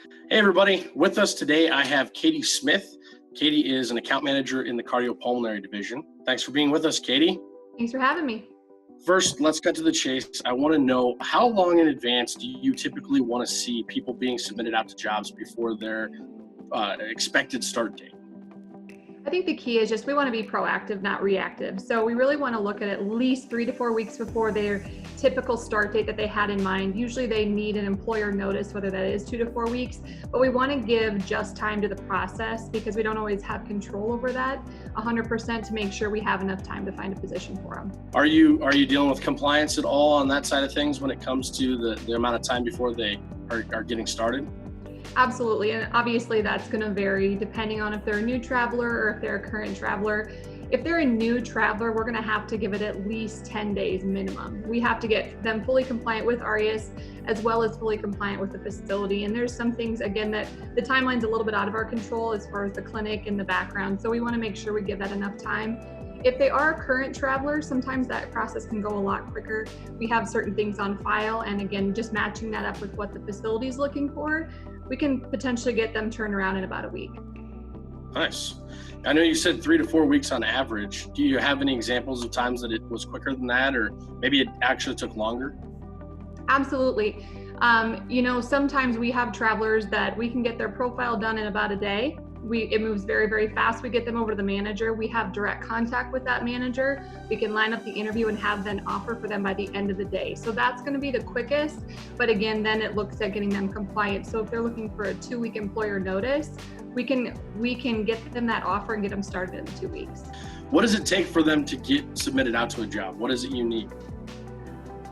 Hey, everybody. With us today, I have Katie Smith. Katie is an account manager in the cardiopulmonary division. Thanks for being with us, Katie. Thanks for having me. First, let's cut to the chase. I want to know, how long in advance do you typically want to see people being submitted out to jobs before their expected start date? I think the key is just we want to be proactive, not reactive. So we really want to look at least 3 to 4 weeks before their typical start date that they had in mind. Usually they need an employer notice, whether that is 2 to 4 weeks, but we want to give just time to the process because we don't always have control over that 100% to make sure we have enough time to find a position for them. Are you dealing with compliance at all on that side of things when it comes to the amount of time before they are getting started? Absolutely, and obviously that's going to vary depending on if they're a new traveler or if they're a current traveler. If they're a new traveler, we're going to have to give it at least 10 days minimum. We have to get them fully compliant with ARIAS as well as fully compliant with the facility. And there's some things, again, that the timeline's a little bit out of our control as far as the clinic and the background. So we want to make sure we give that enough time. If they are a current traveler, sometimes that process can go a lot quicker. We have certain things on file, and again, just matching that up with what the facility is looking for, we can potentially get them turned around in about a week. Nice. I know you said 3 to 4 weeks on average. Do you have any examples of times that it was quicker than that, or maybe it actually took longer? Absolutely. Sometimes we have travelers that we can get their profile done in about a day. It moves very, very fast. We get them over to the manager. We have direct contact with that manager. We can line up the interview and have an offer for them by the end of the day. So that's going to be the quickest. But again, then it looks at getting them compliant. So if they're looking for a 2-week employer notice, we can get them that offer and get them started in 2 weeks. What does it take for them to get submitted out to a job? What is it you need?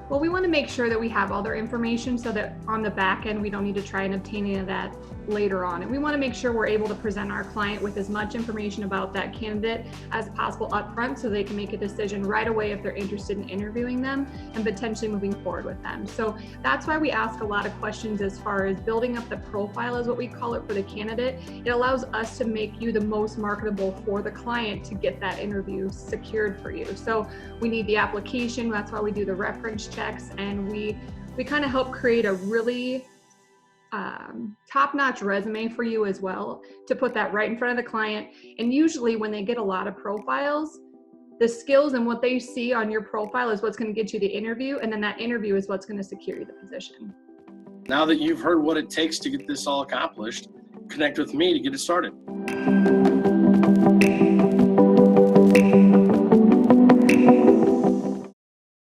Well, we want to make sure that we have all their information so that on the back end, we don't need to try and obtain any of that later on. And we want to make sure we're able to present our client with as much information about that candidate as possible up front so they can make a decision right away if they're interested in interviewing them and potentially moving forward with them. So that's why we ask a lot of questions as far as building up the profile, is what we call it, for the candidate. It allows us to make you the most marketable for the client to get that interview secured for you. So we need the application. That's why we do the reference checks, and we kind of help create a really top-notch resume for you as well, to put that right in front of the client. And usually when they get a lot of profiles, the skills and what they see on your profile is what's going to get you the interview, and then that interview is what's going to secure you the position. Now that you've heard what it takes to get this all accomplished, connect with me to get it started.